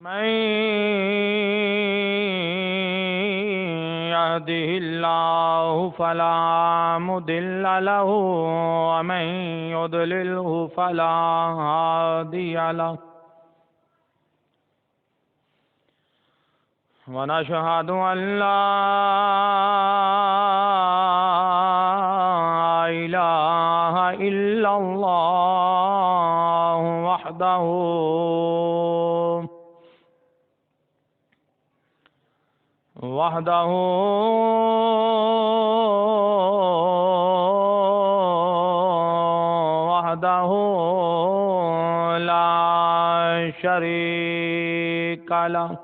من يهده الله فلا مضل له ومن يضلله فلا هادي له ونشهد أن لا إله إلا الله وحده لا شريك له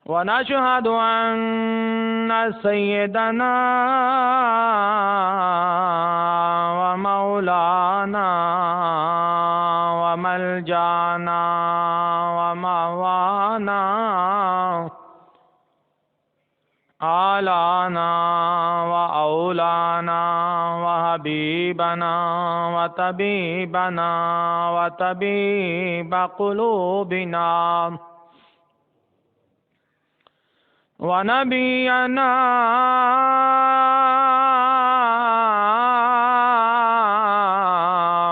ونشهد أن سيدنا ومولانا وملجانا ومأوانا آلانا وأولانا وحبيبنا وطبيبنا وطبيب قلوبنا ونبينا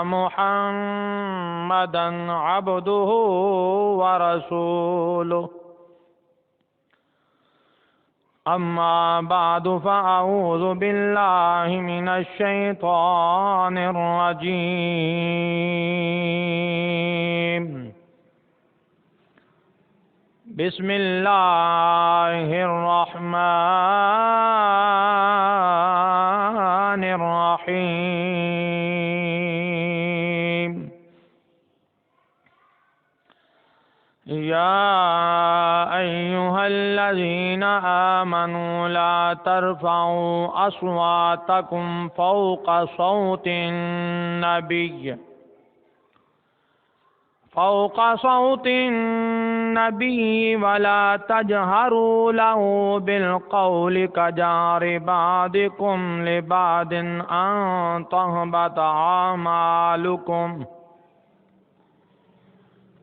محمدا عبده ورسوله أما بعد فأعوذ بالله من الشيطان الرجيم بسم الله الرحمن الرحيم يا أيها الذين آمنوا لا ترفعوا أصواتكم فوق صوت النبي ولا تجهروا له بالقول كجهر بعضكم لبعض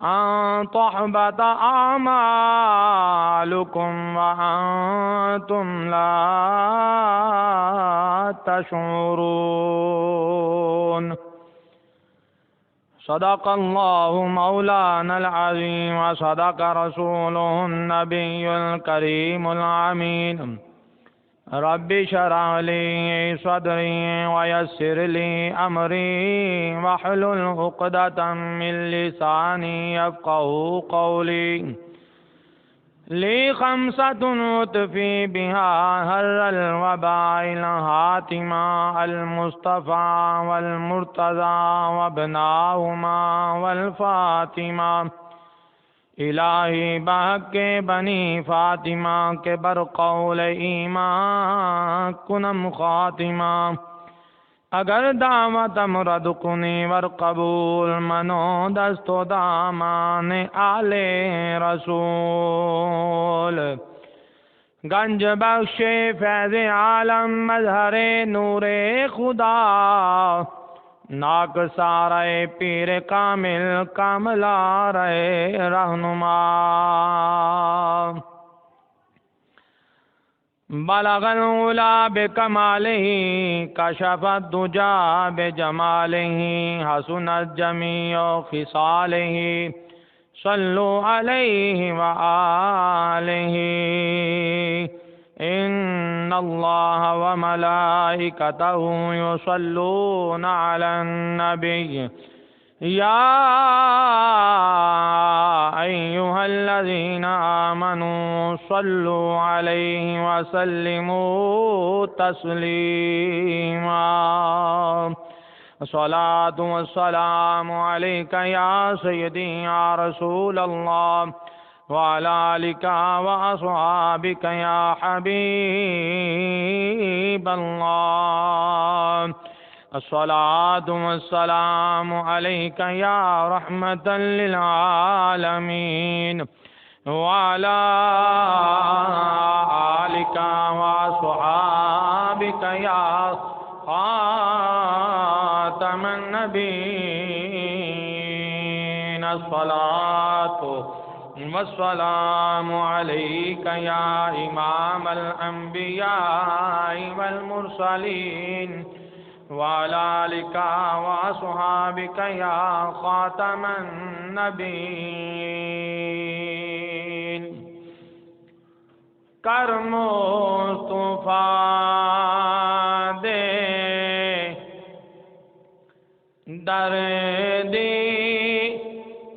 أن تحبط أعمالكم وأنتم لا تشعرون صدق الله مولانا العظيم وصدق رسوله النبي الكريم الأمين رب اشرح لي صدري ويسر لي أمري واحلل عقدة من لساني يفقهوا قولي لي خمسة أطفي بها هر الوباء الهاتما المصطفى والمرتضى وابناهما والفاطمة الہی بحق بنی فاطمہ کے بر قول ایمان کنم خاتمہ اگر دعوت مرد کنی ور قبول منو دست و دامان آل رسول گنج بخش فیض عالم مظہر نور خدا ناک سارے پیر کامل کاملا رہے رہنما بلغ العلا بکمالہ کشف الدجا بجمالہ حسنت جمیع خصالہ صلوا علیہ وآلہ ان اللہ وملائکتہ یصلون علی النبی یا ایہا الذین آمنوا صلوا علیہ وسلموا تسلیما الصلاة والسلام علیک یا سیدی یا رسول اللہ وعلى آلك وأصحابك يا حبيب الله الصلاة والسلام عليك يا رحمة للعالمين وعلى آلك وأصحابك يا خاتم النبيين الصلاة والسلام عليك يا إمام الأنبياء والمرسلين وعلى آلك وأصحابك يا خاتم النبيين کر مصطفیٰ دے دردی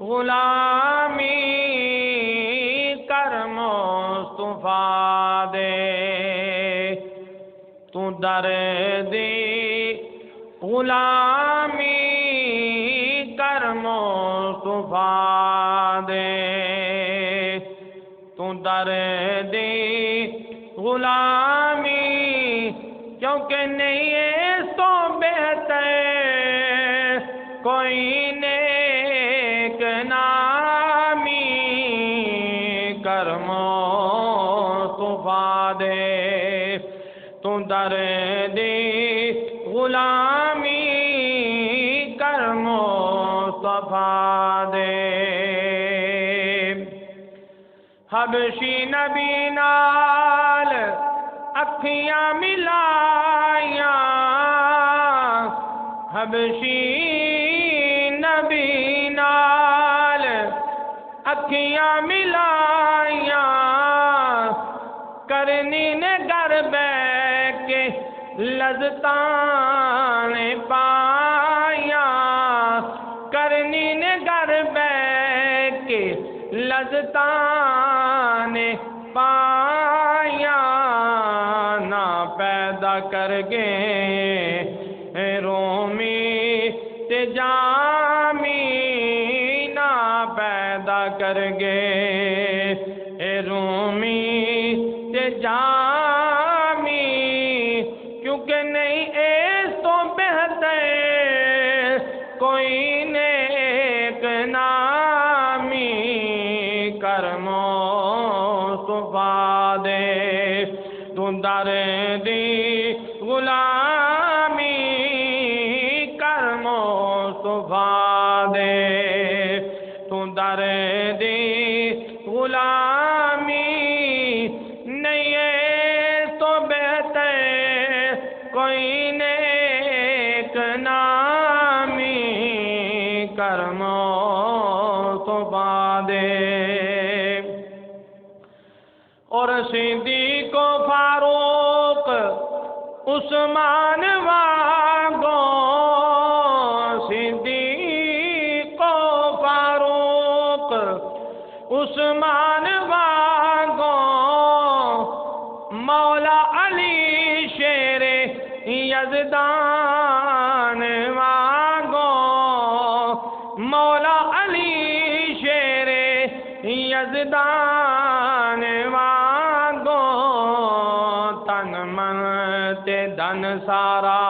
غلامی کر مصطفیٰ دے تو دردی غلامی کر مصطفیٰ دے تو دردی غلامی کیونکہ نہیں ہے تو بہتر کوئی نیک نامی کر مصطفیٰ دے تو دردی غلامی کر مصطفیٰ دے حبشی نبی نال اکھیاں ملائیاں حبشی نبی نال اکھیاں ملائیاں کرنی نے گھر بیٹھ کے لذتاں پائیاں کرنی نے گھر بیٹھ کے لذتاں پائیاں نہ پیدا کر گئے رومی تے جامی نہ پیدا کر گئے رومی تے جامی کیونکہ نہیں اس تو بہتر کوئی نیک نامی کر مصطفیٰ دے تو دردی غلامی کر مصطفیٰ دے تو دردی غلامی نہیں ہے تو بہتر کوئی نیک نامی کر مصطفیٰ دے اور صدیق و فاروق عثمان واگو صدیق و فاروق عثمان واگو مولا علی شیر یزدان واگو مولا علی شیر یزدان واگو تن من تے دن سارا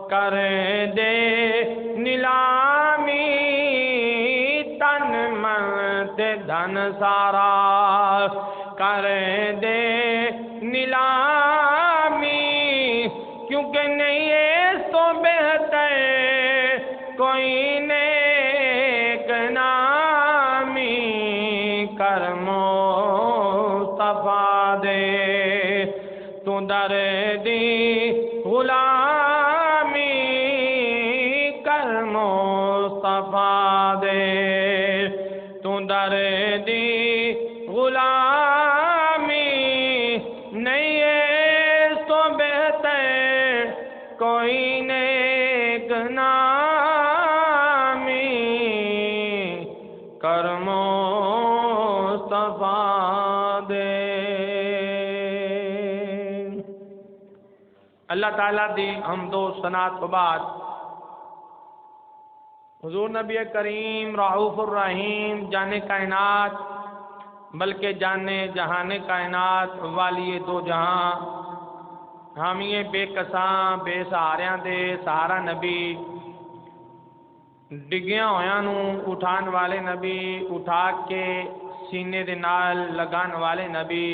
کر دے نیلامی تن من تے دن سارا کر دے نیلامی کیونکہ نہیں ہے تو بہتر کوئی نیک نامی کر مصطفیٰ دے تو دردی غلامی کر مصطفیٰ دے تو دردی غلامی نہیں ہے تو بہتر کوئی نیک نامی کر مصطفیٰ دے اللہ تعالیٰ دی حمد و ثنا تو بعد حضور نبی کریم رعوف الرحیم جانے کائنات بلکہ جانے جہان کائنات والی دو جہاں حامی بے کساں بے سہاریاں دے سہارا نبی ڈگیاں ہویاں نو اٹھان والے نبی اٹھا کے سینے دے نال لگان والے نبی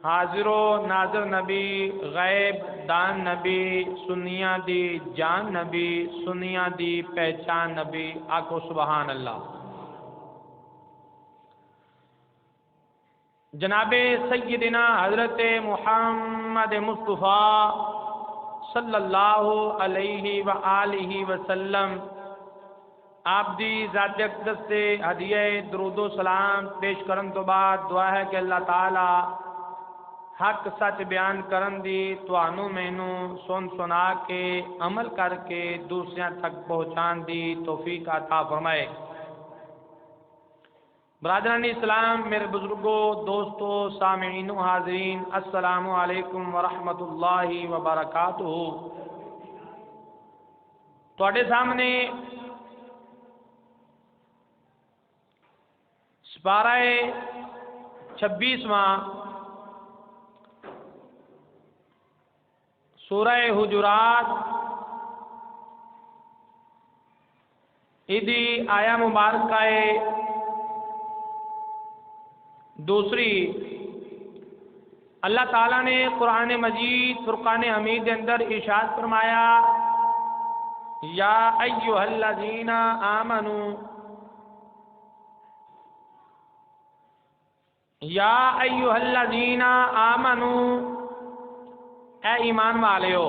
حاضر و ناظر نبی، غیب دان نبی، سنیاں دی جان نبی، سنیاں دی پہچان نبی، آکھو سبحان اللہ۔ جناب سیدنا حضرت محمد مصطفیٰ صلی اللہ علیہ وآلہ وسلم آپ دی ذات اقدس سے ہدیہ درود و سلام پیش کرن تو بعد دعا ہے کہ اللہ تعالی حق سچ بیان کرن دی توانو مینو سن سنا کے عمل کر کے دوسریاں تک پہنچان دی توفیق عطا فرمائے۔ برادران اسلام، میرے بزرگوں، دوستوں، سامعین و حاضرین، السلام علیکم ورحمۃ اللہ وبرکاتہ۔ تواڈے سامنے سپارہ 26واں سورہ حجرات ایدی آیا مبارکہ دوسری اللہ تعالیٰ نے قرآن مجید فرقان حمید کے اندر ارشاد فرمایا، یا ایھا الذین آمنوا، یا ایھا الذین آمنوا، اے ایمان والیو،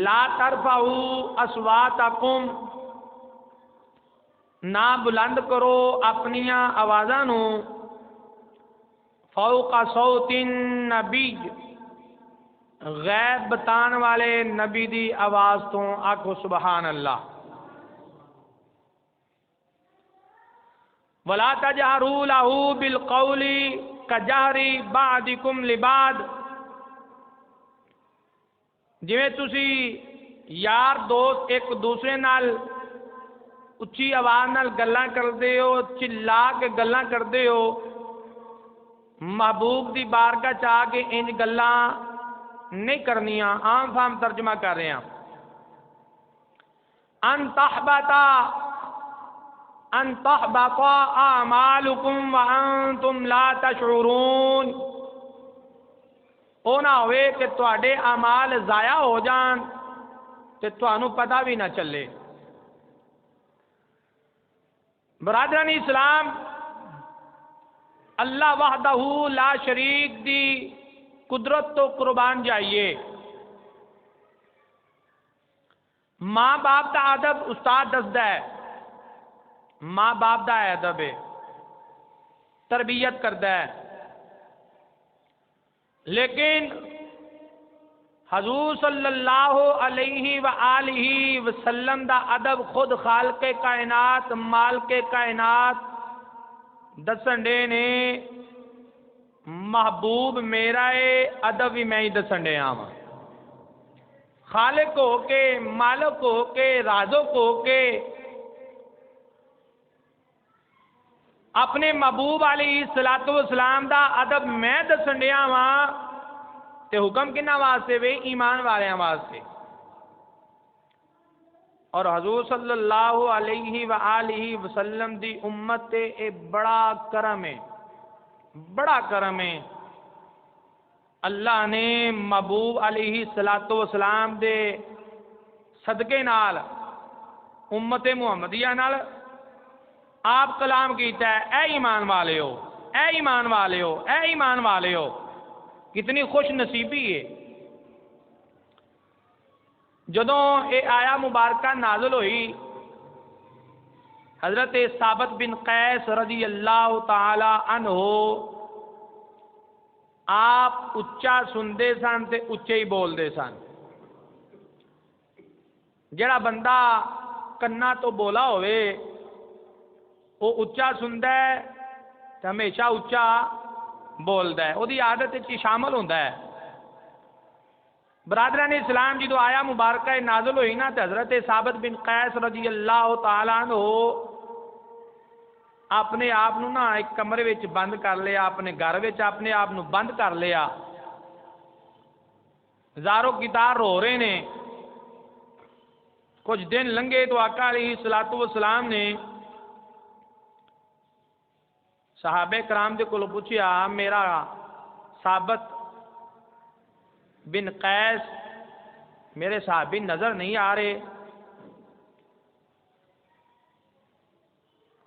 لا ترفعوا اصواتکم، نہ بلند کرو اپنیاں آوازاں نو، فوق صوت النبی، غیب بتان والے نبی دی آواز تو، آکھو سبحان اللہ۔ ولا تجہروا لہ بالقول کجہر بعضکم لبعض، جویں تسی یار دوست ایک دوسرے نال اچھی آواز نال گلاں کردے ہو، چلا کے گلاں کردے ہو، محبوب دی بارگاہ چ آ کے انج گلاں نہیں کرنیاں۔ عام فام ترجمہ کر رہے ہیں، ان تحبط اعمالکم وانتم لا تشعرون، او نہ ہوئے کہ تواڈے اعمال ضائع ہو جان تے تانوں پتہ بھی نہ چلے۔ برادران اسلام، اللہ وحدہ لا شریک دی قدرت تو قربان جائیے۔ ماں باپ دا ادب استاد دسدا ہے، ماں باپ دا ادب ہے، تربیت کردا ہے، لیکن حضور صلی اللہ علیہ وآلہ وسلم دا ادب خود خالق کائنات، مالک کائنات دسن دے نے، محبوب میرا ہے، ادب بھی میں ہی دسن دے آواں۔ خالق ہو کے، مالک ہو کے، رازق ہو کے اپنے محبوب علیہ الصلوۃ والسلام دا ادب میں دسن دیا واں تے حکم کنا واسطے وے؟ ایمان والیاں واسطے۔ اور حضور صلی اللہ علیہ وآلہ وسلم دی امت تے اے بڑا کرم ہے، بڑا کرم ہے۔ اللہ نے محبوب علیہ الصلوۃ والسلام دے صدقے نال امت محمدیہ نال آپ کلام کیتا ہے، اے ایمان والیو، اے ایمان والیو، اے ایمان والیو۔ کتنی خوش نصیبی ہے۔ جدوں اے آیا مبارکہ نازل ہوئی، حضرت ثابت بن قیس رضی اللہ تعالی عنہ آپ اچا سندے سن تے اچے ہی بولدے سن۔ جڑا بندہ کنا تو بولا ہوئے وہ اچا سندا ہے تے ہمیشہ اچا بولدا ہے، وہی عادت وچ شامل ہوندا ہے۔ برادران اسلام جدو آیا مبارکہ نازل ہوئی نا تے حضرت ثابت بن قیس رضی اللہ تعالی عنہ اپنے آپ نو نا ایک کمرے وچ بند کر لیا، اپنے گھر وچ اپنے آپ نو بند کر لیا، زارو کتار رو رہے نے۔ کچھ دن لنگے تو آقا علیہ الصلوۃ والسلام نے صحابہ کرام دے کولوں پوچھیا میرا ثابت بن قیس میرے صحابی نظر نہیں آ رہے،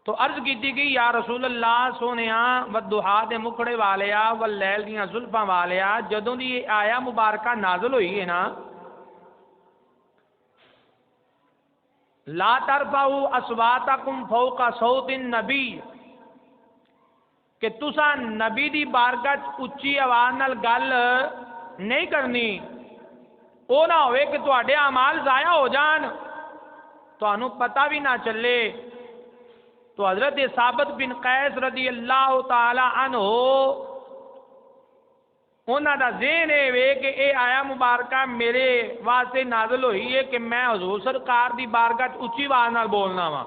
تو عرض کیتی گئی یا رسول اللہ سونیا والضحا دے مکھڑے والیا واللیل دیاں زلفاں والیا، جدوں دی یہ آیا مبارکہ نازل ہوئی ہے نا، لا ترفعوا اصواتکم فوق صوت النبی، کہ تساں نبی دی بارگاہ اچھی آواز نال گل نہیں کرنی، او نہ ہوئے کہ تواڈے اعمال ضائع ہو جان، تانوں پتہ بھی نہ چلے۔ تو حضرت ثابت بن قیس رضی اللہ تعالی عنہ انہاں دا ذہن وے کہ اے آیا مبارکہ میرے واسطے نازل ہوئی ہے کہ میں حضور سرکار دی بارگاہ اچھی آواز نال بولنا وا،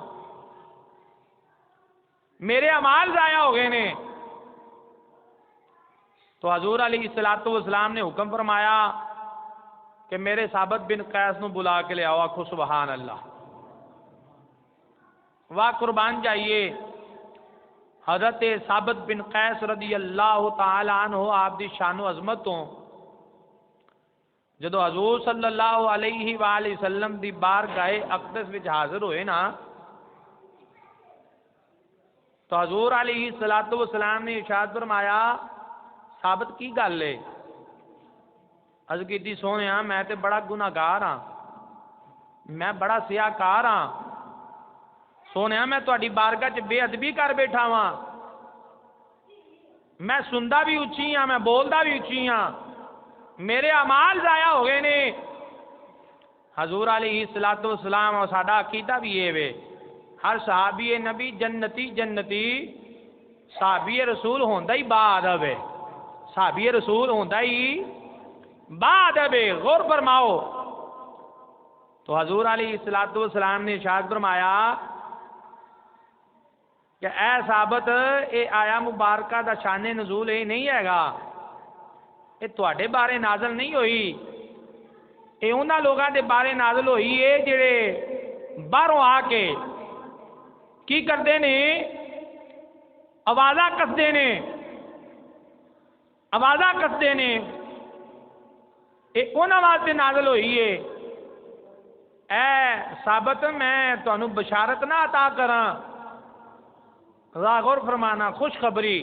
میرے اعمال ضائع ہو گئے نے۔ تو حضور علیہ الصلوۃ والسلام نے حکم فرمایا کہ میرے ثابت بن قیس نو بلا کے لے آؤ، آکھو سبحان اللہ۔ واہ قربان جائیے، حضرت ثابت بن قیس رضی اللہ تعالی عنہ آپ دی شان و عظمت تو جدو حضور صلی اللہ علیہ وآلہ وسلم دی بارگاہ اقدس وچ حاضر ہوئے نا، تو حضور علیہ الصلوۃ والسلام نے ارشاد فرمایا ثابت کی گل ہے؟ عرض کیتی سونیا میں تے بڑا گناہگار ہاں، میں بڑا سیاہکار ہاں، سونیا میں تہاڈی بارگاہ چ بے ادبی کر بیٹھا وا، میں سندا بھی اچھی ہاں، میں بولدا بھی اچھی ہاں، میرے اعمال ضائع ہو گئے نے۔ حضور علیہ الصلوۃ والسلام اور ساڈا عقیدہ بھی یہ وے، ہر صحابی نبی جنتی جنتی، صحابی رسول ہوندا ہی با ادب ہے، صحابی رسول ہوندا ہی با ادب ہے، غور فرماؤ۔ تو حضور علیہ الصلوۃ والسلام نے ارشاد فرمایا کہ اے ثابت اے آیا مبارکہ دا شان نزول اے نہیں ہے گا، اے تواڈے بارے نازل نہیں ہوئی، اے انہاں لوگاں دے بارے نازل ہوئی ہے جڑے باہروں آ کے کی کردے نے، آوازاں کسدے نے، آوازاں کسدے نے، اے انہاں واسطے نازل ہوئی ہے۔ اے ثابت میں تانوں بشارت نہ عطا کراں، غور فرمانا خوشخبری۔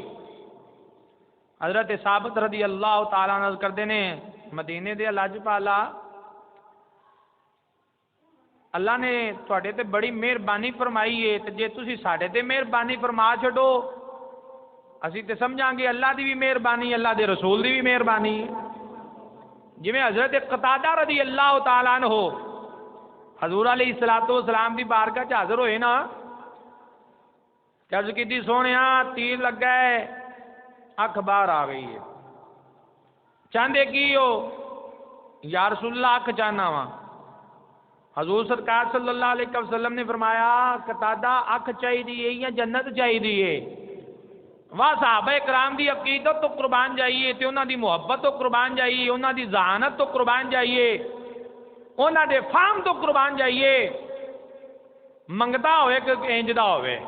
حضرت ثابت رضی اللہ تعالیٰ عنہ کردے نے مدینے دے لاج پالا اللہ نے تواڈے تے بڑی مہربانی فرمائی ہے، تے جے تسی ساڈے تے مہربانی فرما چھڈو اسی تے سمجھاں گے اللہ دی بھی مہربانی، اللہ دے رسول دی بھی مہربانی۔ جویں حضرت قتادہ رضی اللہ تعالیٰ عنہ حضور علیہ الصلوۃ والسلام دی بارگاہ چ حاضر ہوئے نا، عرض کی سونیا تیر لگا ہے، اکھ باہر آ گئی ہے، چاہتے کی ہو؟ یا رسول اللہ اکھ چاہنا وا۔ حضور سرکار صلی اللہ علیہ وسلم نے فرمایا قتادہ اکھ چاہیے یا جنت چاہیے؟ واہ صحابہ کرام دی عقیدت تو قربان جائیے، تے انہاں دی محبت تو قربان جائیے، انہاں دی ذہانت تو قربان جائیے، انہاں دے فہم تو قربان جائیے۔ منگتا ہوئے کہ انج دا ہوئے،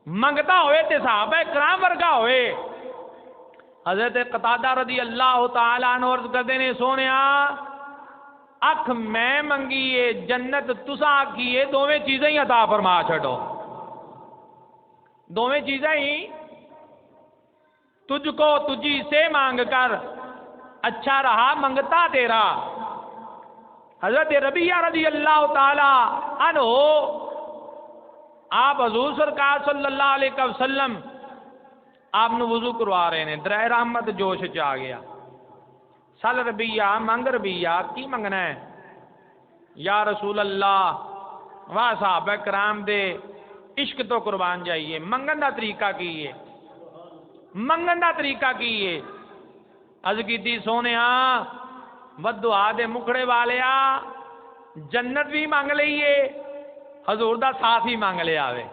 منگتا ہوئے تے صحابہ کرام ورگا ہوئے۔ حضرت قتادہ رضی اللہ تعالی عنہ عرض کردے نے سونیا اکھ میں منگیے جنت تساں آکھیے، دوویں چیزیں ہی عطا فرما چھڈو، دوویں چیزیں ہی تجھ کو تجھی سے مانگ کر اچھا رہا منگتا تیرا۔ حضرت ربیعہ رضی اللہ تعالی عنہ آپ حضور سرکار صلی اللہ علیہ وسلم آپ نے وضو کروا رہے ہیں، درائے رحمت جوش چ آ گیا، سل ربیعہ منگ ربیعہ کی منگنا ہے؟ یا رسول اللہ واہ صحابہ کرام دے عشق تو قربان جائیے، منگن دا طریقہ کی ہے، منگن دا طریقہ کی ہے؟ عرض کیتی سونیا والدعا دے مکھڑے والیا جنت بھی مانگ لئیے، حضور دا ساتھ ہی مانگ لیا وے۔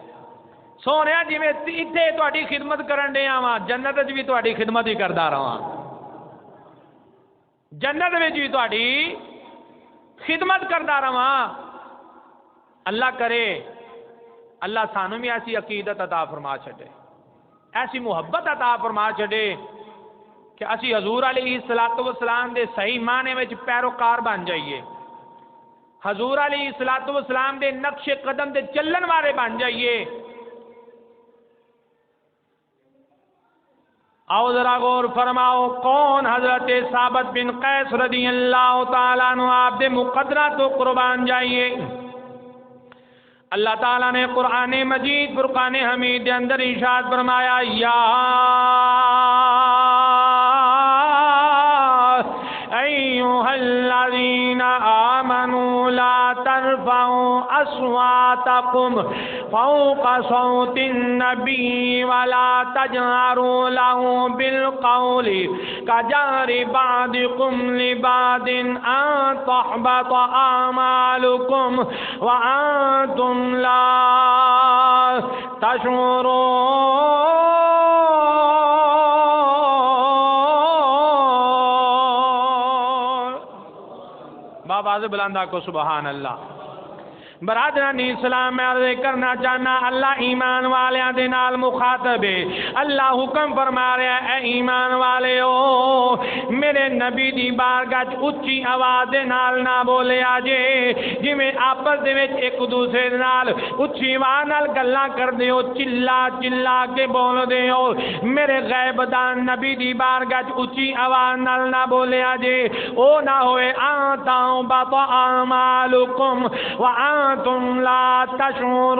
سونے جی میں اتنے تہاڈی خدمت کرن ڈیا وا، جنت وچ بھی تہاڈی خدمت ہی کردا رہواں، جنت وچ بھی تہاڈی خدمت کردا رہواں۔ اللہ کرے اللہ سانو بھی ایسی عقیدت عطا فرما چھڈے۔ ایسی محبت عطا فرما چھڑے کہ اسی حضور علیہ الصلوۃ والسلام دے صحیح معنی وچ پیروکار بن جائیے، حضور علیہ الصلوۃ والسلام دے نقش قدم دے چلن والے بن جائیے۔ آؤ ذرا غور فرماؤ، کون حضرت ثابت بن قیس رضی اللہ تعالیٰ عنہ آپ دے مقدرہ تو قربان جائیے۔ اللہ تعالیٰ نے قرآن مجید فرقان حمید کے اندر ارشاد فرمایا، یا ایھا الذین آمنوا لا ترفعوا اصواتکم فوق صوت النبی ولا تجهروا له بالقول كجهر بعضکم لبعض ان تحبط اعمالکم وانتم لا تشعرون۔ آواز بلندہ کو سبحان اللہ۔ برادران اسلام میں عرض کرنا چاہنا، اللہ ایمان والیاں دے نال مخاطب ہے۔ اللہ حکم فرما رہا ہے، اے ایمان والے ہو میرے نبی دی بارگاہ وچ اچھی آواز دے نال نہ بولے آجے، جویں آپس دے وچ ایک دوسرے نال اچھی آواز نال گلاں کردے ہو، چلا چلا کے بول دے ہو، میرے غیب دان نبی دی بارگاہ وچ اچھی آواز نال نہ بولے آجے، او نہ ہوئے آتاؤ بطا اعمالکم وانتم لا تشعرون،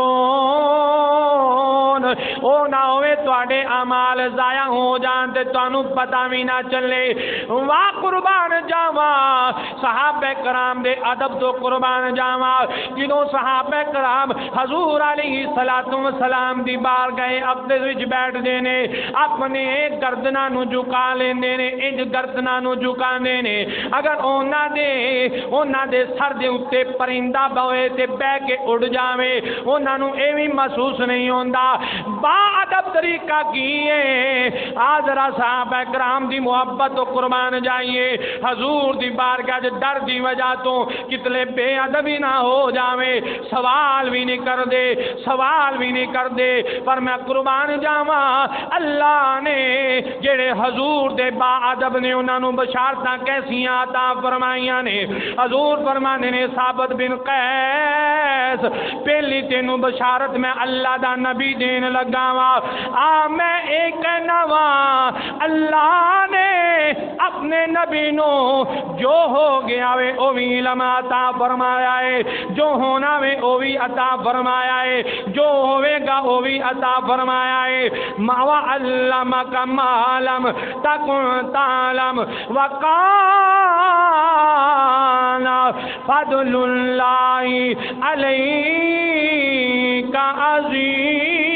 او نہ ہوئے تواڈے اعمال ضائع ہو جان تے تانوں پتہ بھی نہ چلے۔ واہ قربان جاواں صحابہ کرام دے ادب تو قربان جاواں، جدوں صحابہ کرام حضور علیہ الصلوۃ والسلام دی بارگاہ اقدس وچ بیٹھ دے نے، اپنے گردناں نوں جھکا لیندے نے، انج گردناں نوں جھکاندے نے، اگر انہاں دے سر دے اوتے پرندہ بوئے تے بہ کے اڑ جاوے انہاں نوں اے وی محسوس نہیں ہوندا۔ با ادب طریقہ کیے آذرا صحابہ کرام دی محبت و قربان جائیے، حضور دی بارگاہ ڈر دی وجہ تو کتنے بے ادبی نہ ہو جاوے، سوال بھی نہیں کر دے، پر میں قربان جاواں اللہ نے جڑے حضور دے با ادب نے انہاں نوں بشارتاں کیسیاں عطا فرمائیاں نے۔ حضور فرمانے نے، ثابت بن قیس پہلی تینوں بشارت میں اللہ دا نبی دین لگا وا، میں ایک کہنا وا اللہ نے اپنے نبی نو جو ہو گیا وے او بھی علم عطا فرمایا ہے، جو ہونا وے او بھی عطا فرمایا ہے، جو ہوئے گا او بھی عطا فرمایا ہے۔ ما وعلمک ما لم تکن تعلم وکان فضل اللہ علیک عظیما۔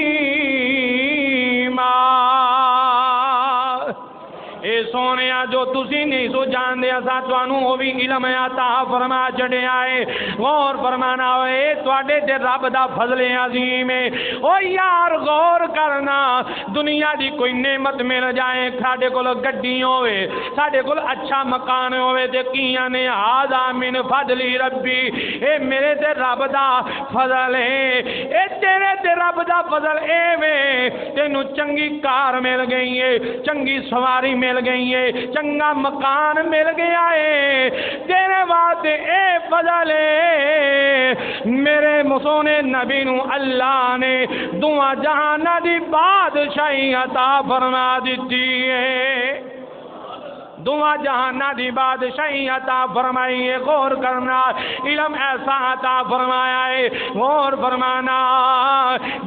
اے سونیا جو تسی نہیں سو جان دے اسا تانوں او بھی علم عطا فرما چھڑیا ہے۔ غور فرمانا ہوئے تواڈے تے رب دا فضل عظیم ہے۔ او یار غور کرنا، دنیا دی کوئی نعمت مل جائے، ساڈے کول گڈی ہوے، ساڈے کول اچھا مکان ہوے تے کیاں نے ھذا من فضل ربی، اے میرے تے رب دا فضل ہے، اے تیرے تے رب دا فضل اے وے تینوں چنگی کار مل گئی ہے، چنگی سواری مل گئی ہے، چنگا مکان مل گیا ہے، تیرے واسطے اے فضل ہے۔ میرے مسونے نبی نو اللہ نے دعا جہاں دی بادشاہی عطا فرما دیتی ہے، دعا جہاں دی بادشاہی عطا فرمائی ہے۔ غور کرنا، علم ایسا عطا فرمایا ہے، غور فرمانا،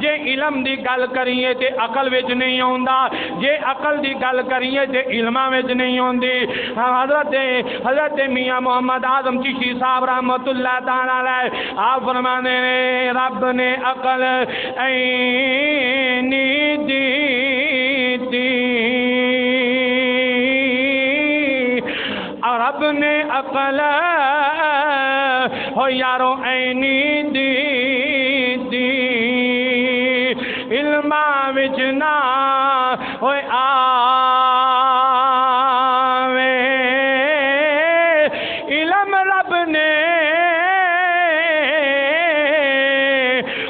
جے علم دی گل کریے تے عقل وچ نہیں ہوندا، جے عقل دی گل کریے تے علم وچ نہیں ہوندی۔ حضرت میاں محمد اعظم چشتی صاحب رحمت اللہ تعالی علیہ آپ فرمانے نے، رب نے عقل عینی دی رب نے عقل ہو یارو عینی دی علم وچ نہ ہوئے آوے، علم رب نے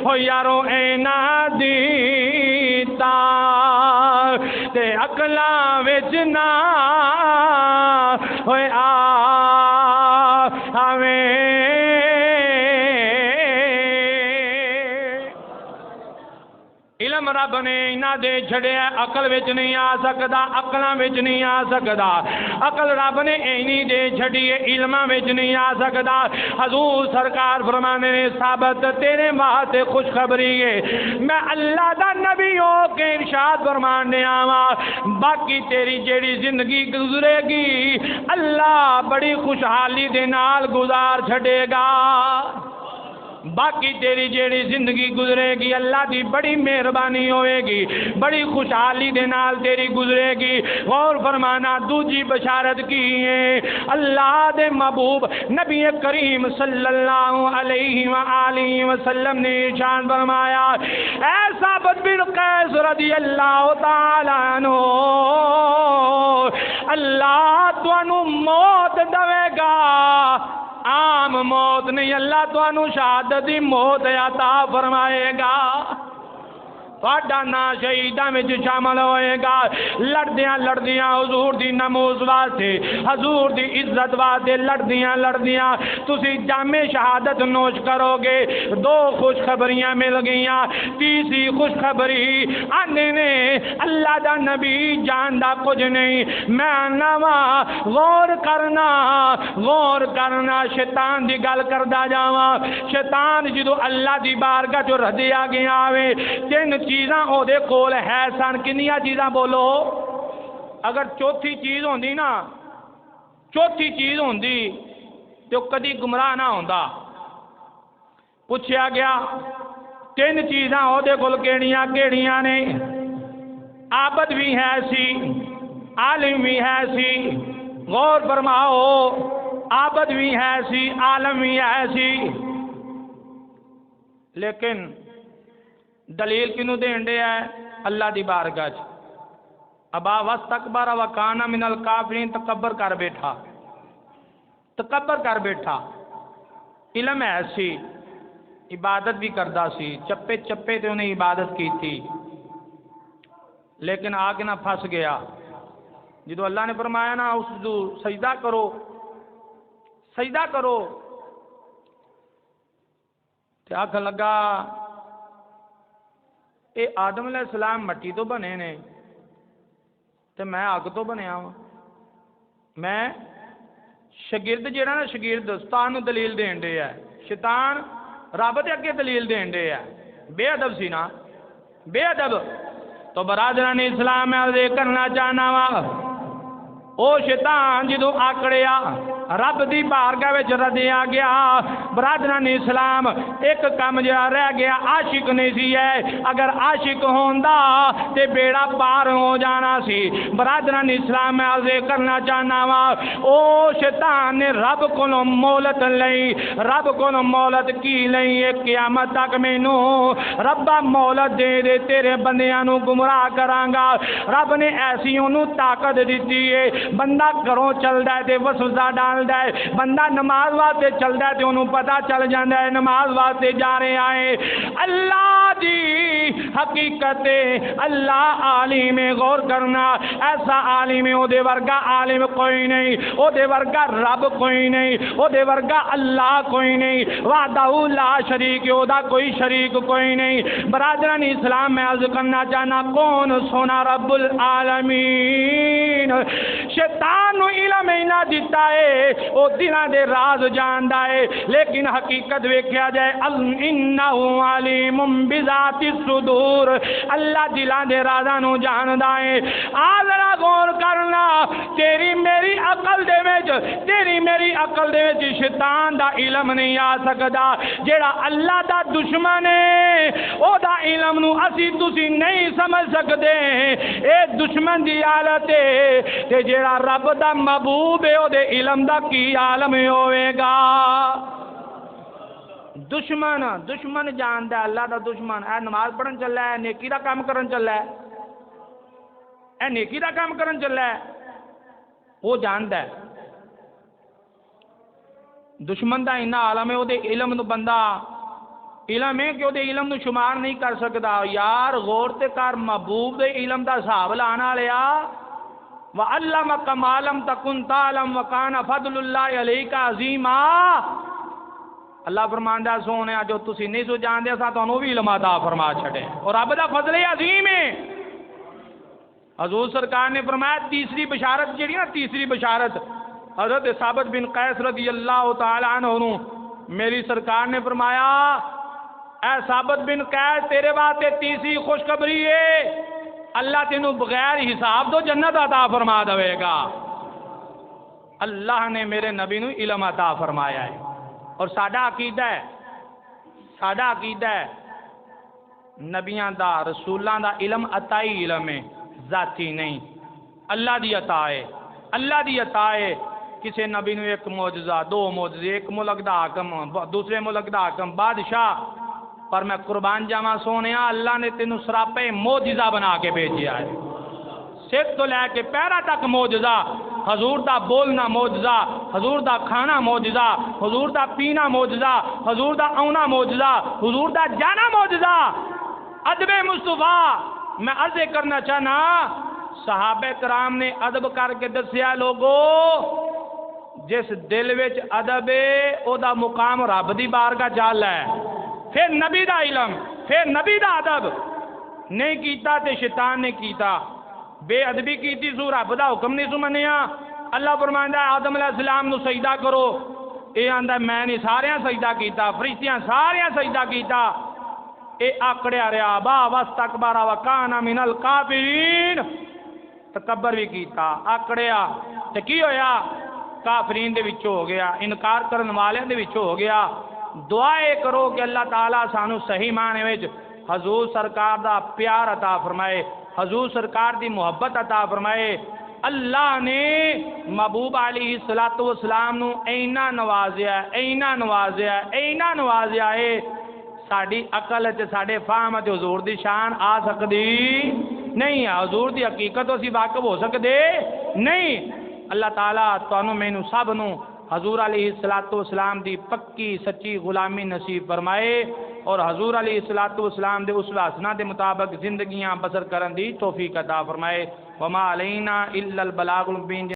ہو یارو اینا دیتا تے عقلاں وچ نہ ہوئے علم رب نے انہاں دے چھڑیا عقل وچ نہیں آ سکدا عقلاں وچ نہیں آ سکدا عقل رب نے اینی دے چھڑی علماں وچ نہیں آ سکدا حضور سرکار فرمانے نے ثابت تیرے واسطے خوشخبری ہے میں اللہ دا نبی ہو کے ارشاد فرمانے آواں باقی تیری جیڑی زندگی گزرے گی اللہ بڑی خوشحالی دے نال گزار چھڑے گا باقی تیری جیڑی زندگی گزرے گی اللہ دی بڑی مہربانی ہوئے گی بڑی خوشحالی دے نال تیری گزرے گی غور فرمانا دوجی بشارت کی ہے اللہ دے محبوب نبی کریم صلی اللہ علیہ وآلہ وسلم نے ارشاد فرمایا اے ثابت بن قیس رضی اللہ تعالیٰ عنہ اللہ تانوں موت دے گا عام موت نہیں اللہ تانوں شہادت دی موت عطا فرمائے گا تہاڈا نام شہیداں وچ شامل ہوئے گا لڑدیاں لڑدیاں حضور دی نماز واسطے حضور دی عزت واسطے لڑدیاں تسی جام شہادت نوش کرو گے دو خوشخبریاں مل گئیاں تیسری خوشخبری آنے نے اللہ دا نبی جاندا کچھ نہیں میں نواں غور کرنا شیطان دی گل کردا جاواں شیطان جدو اللہ دی بارگاہ چ ردیا گیا وے تین چیزاں او دے کول ہے سن کنیاں چیزاں بولو اگر چوتھی چیز ہوندی نا چوتھی چیز ہوندی تو کدی گمراہ نہ ہوندا پوچھا گیا تین چیزاں او دے کول کیڑیاں نے عابد بھی ہے سی عالم بھی ہے سی غور فرماؤ عابد بھی ہے سی عالم بھی ہے سی لیکن دلیل کنوں دین دے ہے اللہ دی بارگاہ چ ابا واستکبر وکان من الکافرین تکبر کر بیٹھا علم ہے سی عبادت بھی کردا سی چپے تے انہیں عبادت کی تھی لیکن آگ نہ پھنس گیا جدو اللہ نے فرمایا نا اس جو سجدہ کرو تے آکھ لگا اے آدم علیہ السلام مٹی تو بنے نے تے میں اگ تو بنیا ہوں میں شگرد جیڑا نا شگرد شیطان نو دلیل دین دے ہے شیطان رب دے اگے دلیل دین دے ہے بے ادب سی نا بے ادب تو برادران اسلام میں عرض کرنا چاہنا وا او شیطان جدو آکڑیا رب دی بارگاہ وچ ردیا گیا برادران اسلام ایک کام جڑا رہ گیا عاشق نہیں سی ہے اگر عاشق ہوندا تے بیڑا پار ہو جانا سی برادران اسلام میں عرض کرنا چاہنا وا او شیطان نے رب کولوں مہلت لئی رب کولوں مہلت کی لئی قیامت تک مینوں ربا مہلت دے تیرے بندیاں نو گمراہ کراں گا رب نے ایسی اونوں طاقت دتی ہے بندہ گھروں چلدا ہے تے وسوسہ ڈالدا ہے بندہ نماز واسطے چلدا ہے تے انہوں پتہ چل جاندا ہے نماز واسطے جا رہے آئے اللہ دی حقیقت اللہ عالم غور کرنا ایسا عالم او دے ورگا عالم کوئی نہیں او دے ورگا رب کوئی نہیں او دے ورگا اللہ کوئی نہیں وحدہ لا شریک او دا کوئی شریک کوئی نہیں برادران اسلام میں عرض کرنا چاہنا کون سونا رب العالمین شیطان نو علم اینا دیتا ہے او دلاں دے راز جاندا ہے لیکن حقیقت ویکھیا جائے انہو علیم بذات الصدور اللہ دلاں دے رازاں نو جاندا ہے آذرا غور کرنا تیری میری عقل دے وچ شیطان دا علم نہیں آ سکدا جیڑا اللہ دا دشمن ہے او دا علم نو اسی تسی نہیں سمجھ سکدے اے دشمن دی حالت ہے تے جیڑا رب دا محبوب ہے او دے علم دا کی عالم ہوئے گا دشمن جاندا ہے اللہ دا دشمن اے نماز پڑھن چلا ہے نیکی دا کام کرن چلا ہے وہ جاندا ہے دشمن دا اینا عالم ہے او دے علم نو بندہ علم ہے کہ وہ علم نو شمار نہیں کر سکتا. یار غور تے کر محبوب دے علم دا حساب لانا لیا. وَعَلَّمَكَ مَا لَمْ تَكُنْ تَعْلَمْ وَكَانَ فَضْلُ اللَّهِ عَلَيْكَ عَظِيمًا. اللہ فرماندا سونے جو تسی نہیں سو جاندے سا تانوں بھی علم عطا فرما چھڑے اور رب دا فضل عظیم ہے. حضور سرکار نے فرمایا تیسری بشارت جڑی نا تیسری بشارت حضرت ثابت بن قیس رضی اللہ تعالی عنہ میری سرکار نے فرمایا اے ثابت بن قیس تیرے واسطے تیسری خوشخبری ہے اللہ تینوں بغیر حساب تو جنت عطا فرما دے گا. اللہ نے میرے نبی نو علم عطا فرمایا ہے اور ساڈا عقیدہ ہے نبیاں دا رسولاں دا علم عطائی علم ہے ذاتی نہیں. اللہ دی عطا ہے کسی نبی نو ایک معجزہ دو معجزے ایک ملک دا حاکم دوسرے ملک دا حاکم بادشاہ پر میں قربان جاواں سونیا اللہ نے تینوں سراپے معجزہ بنا کے بھیجیا ہے. سر تو لے کے پیرا تک معجزہ. حضور دا بولنا معجزہ حضور دا کھانا معجزہ حضور دا پینا معجزہ حضور دا آنا معجزہ حضور دا جانا معجزہ. ادب مصطفیٰ میں عرض کرنا چاہنا صحابہ کرام نے ادب کر کے دسیا لوگو جس دل وچ ادب ہے او دا مقام رب دی بارگاہ چل ہے. پھر نبی دا علم پھر نبی دا ادب نہیں کیتا تے شیطان نے کیتا. بے ادبی کیتی سو رب دا حکم نہیں سو منیا. اللہ فرماندا ہے آدم علیہ السلام نو سجدہ کرو اے آندا میں نہیں ساریاں سجدہ کیتا فرشتیاں ساریاں سجدہ کیتا. اے آکڑیا رہا با واستکبر وکان من الکافرین تکبر بھی کیتا آکڑیا تے کی ہویا کافرین دے وچ ہو گیا انکار کرن والے دے وچ ہو گیا. دعائے کرو کہ اللہ تعالیٰ سانو صحیح معنی وچ حضور سرکار دا پیار عطا فرمائے حضور سرکار دی محبت عطا فرمائے. اللہ نے محبوب علیہ السلام نو اینا نوازیا ہے ساڈی عقل تے ساڈے فہم تے حضور دی شان آ سکدی نہیں ہے. حضور دی حقیقت اسی واقف ہو سکدے نہیں. اللہ تعالیٰ تانوں مینوں سب نو حضور علیہ السلام دی پکی سچی غلامی نصیب فرمائے اور حضور علیہ السلام دے اسوہ حسنہ دے مطابق زندگیاں بسر کرن دی توفیق عطا فرمائے. وما علینا الا البلاغ المبین.